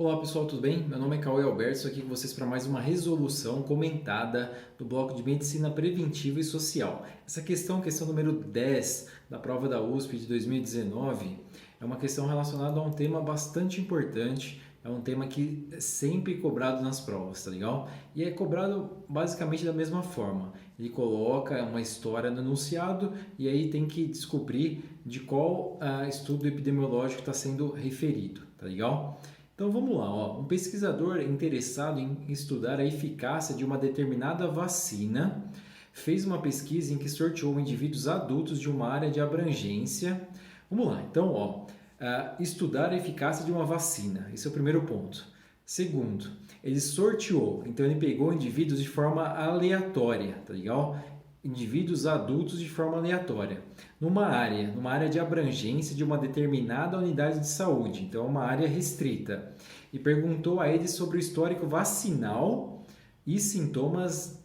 Olá pessoal, tudo bem? Meu nome é Cauê Alberto, estou aqui com vocês para mais uma resolução comentada do bloco de Medicina Preventiva e Social. Essa questão número 10 da prova da USP de 2019, é uma questão relacionada a um tema bastante importante, é um tema que é sempre cobrado nas provas, tá legal? E é cobrado basicamente da mesma forma. Ele coloca uma história no enunciado e aí tem que descobrir de qual estudo epidemiológico está sendo referido, tá legal? Então vamos lá, ó. Um pesquisador interessado em estudar a eficácia de uma determinada vacina fez uma pesquisa em que sorteou indivíduos adultos de uma área de abrangência. Vamos lá, então, ó, estudar a eficácia de uma vacina, esse é o primeiro ponto. Segundo, ele sorteou, então ele pegou indivíduos de forma aleatória, tá legal? Indivíduos adultos de forma aleatória, numa área de abrangência de uma determinada unidade de saúde, então uma área restrita, e perguntou a eles sobre o histórico vacinal e sintomas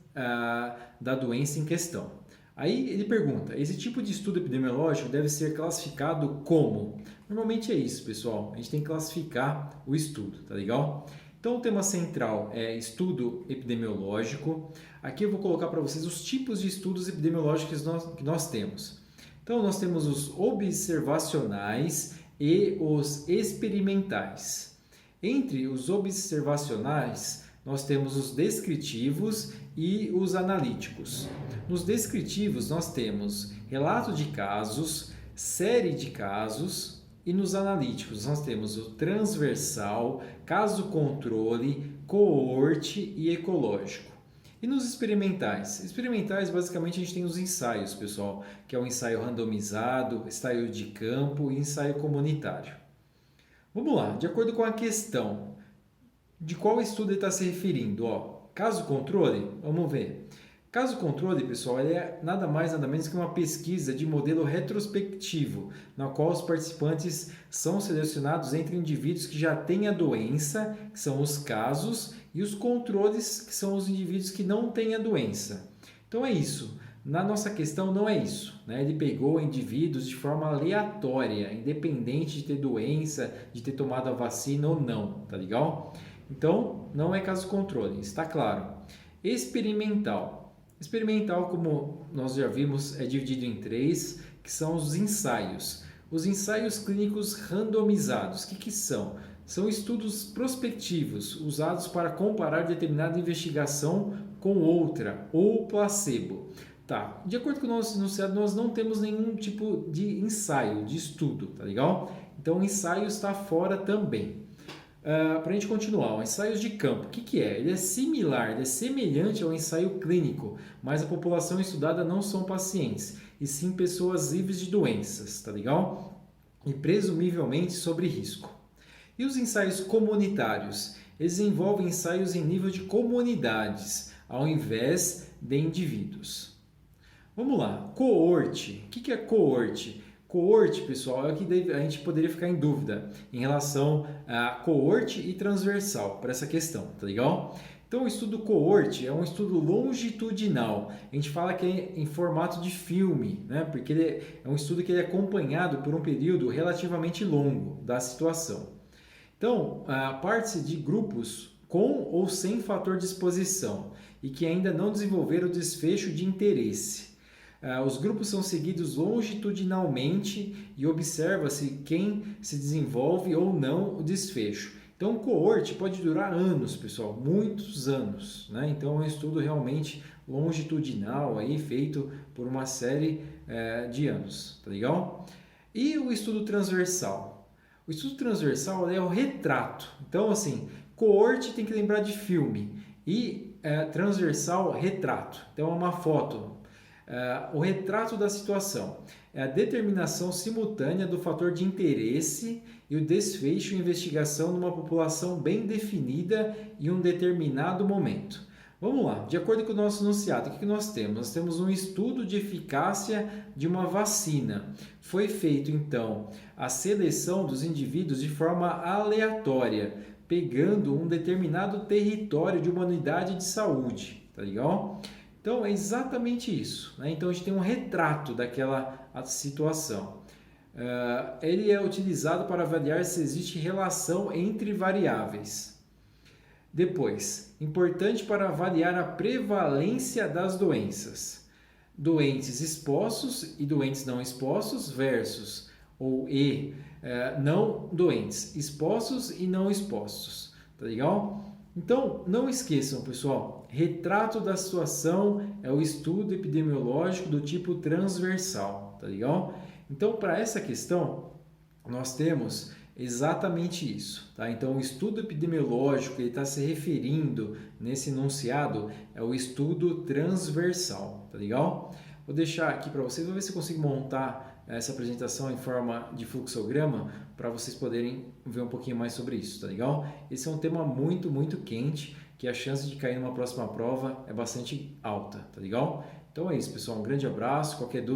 da doença em questão. Aí ele pergunta, esse tipo de estudo epidemiológico deve ser classificado como? Normalmente é isso, pessoal, a gente tem que classificar o estudo, tá legal? Então, o tema central é estudo epidemiológico. Aqui eu vou colocar para vocês os tipos de estudos epidemiológicos que nós temos. Então, nós temos os observacionais e os experimentais. Entre os observacionais, nós temos os descritivos e os analíticos. Nos descritivos, nós temos relato de casos, série de casos. E nos analíticos, nós temos o transversal, caso-controle, coorte e ecológico. E nos experimentais, basicamente, a gente tem os ensaios, pessoal, que é o ensaio randomizado, ensaio de campo e ensaio comunitário. Vamos lá, de acordo com a questão, de qual estudo ele está se referindo? Ó, caso-controle, vamos ver. Caso-controle, pessoal, ele é nada mais nada menos que uma pesquisa de modelo retrospectivo, na qual os participantes são selecionados entre indivíduos que já têm a doença, que são os casos, e os controles, que são os indivíduos que não têm a doença. Então é isso. Na nossa questão não é isso, né? Ele pegou indivíduos de forma aleatória, independente de ter doença, de ter tomado a vacina ou não, tá legal? Então não é caso-controle, está claro. Experimental. Experimental, como nós já vimos, é dividido em três, que são os ensaios. Os ensaios clínicos randomizados, o que são? São estudos prospectivos, usados para comparar determinada investigação com outra, ou placebo. Tá, de acordo com o nosso enunciado, nós não temos nenhum tipo de ensaio, de estudo, tá legal? Então o ensaio está fora também. Para a gente continuar, ensaios de campo, o que é? Ele é similar, ele é semelhante ao ensaio clínico, mas a população estudada não são pacientes, e sim pessoas livres de doenças, tá legal? E presumivelmente sobre risco. E os ensaios comunitários? Eles envolvem ensaios em nível de comunidades, ao invés de indivíduos. Vamos lá, coorte. O que é coorte? Coorte, pessoal, é o que a gente poderia ficar em dúvida em relação a coorte e transversal para essa questão, tá legal? Então, o estudo coorte é um estudo longitudinal. A gente fala que é em formato de filme, né? Porque ele é um estudo que ele é acompanhado por um período relativamente longo da situação. Então, parte-se de grupos com ou sem fator de exposição e que ainda não desenvolveram o desfecho de interesse. Os grupos são seguidos longitudinalmente e observa-se quem se desenvolve ou não o desfecho. Então, o coorte pode durar anos, pessoal, muitos anos, né? Então, é um estudo realmente longitudinal, aí, feito por uma série de anos, tá legal? E o estudo transversal? O estudo transversal é o retrato. Então, assim, coorte tem que lembrar de filme e transversal, retrato. Então, é uma foto. O retrato da situação é a determinação simultânea do fator de interesse e o desfecho e investigação numa população bem definida em um determinado momento. Vamos lá, de acordo com o nosso enunciado, o que nós temos? Nós temos um estudo de eficácia de uma vacina. Foi feito, então, a seleção dos indivíduos de forma aleatória, pegando um determinado território de uma unidade de saúde, tá legal? Então, é exatamente isso, né? Então, a gente tem um retrato daquela situação. Ele é utilizado para avaliar se existe relação entre variáveis. Depois, importante para avaliar a prevalência das doenças. Doentes expostos e doentes não expostos versus não doentes expostos e não expostos, tá legal? Então, não esqueçam, pessoal, retrato da situação é o estudo epidemiológico do tipo transversal, tá legal? Então, para essa questão, nós temos exatamente isso, tá? Então, o estudo epidemiológico que ele está se referindo nesse enunciado é o estudo transversal, tá legal? Vou deixar aqui para vocês, vou ver se eu consigo montar essa apresentação em forma de fluxograma para vocês poderem ver um pouquinho mais sobre isso, tá legal? Esse é um tema muito, muito quente, que a chance de cair numa próxima prova é bastante alta, tá legal? Então é isso, pessoal, um grande abraço, qualquer dúvida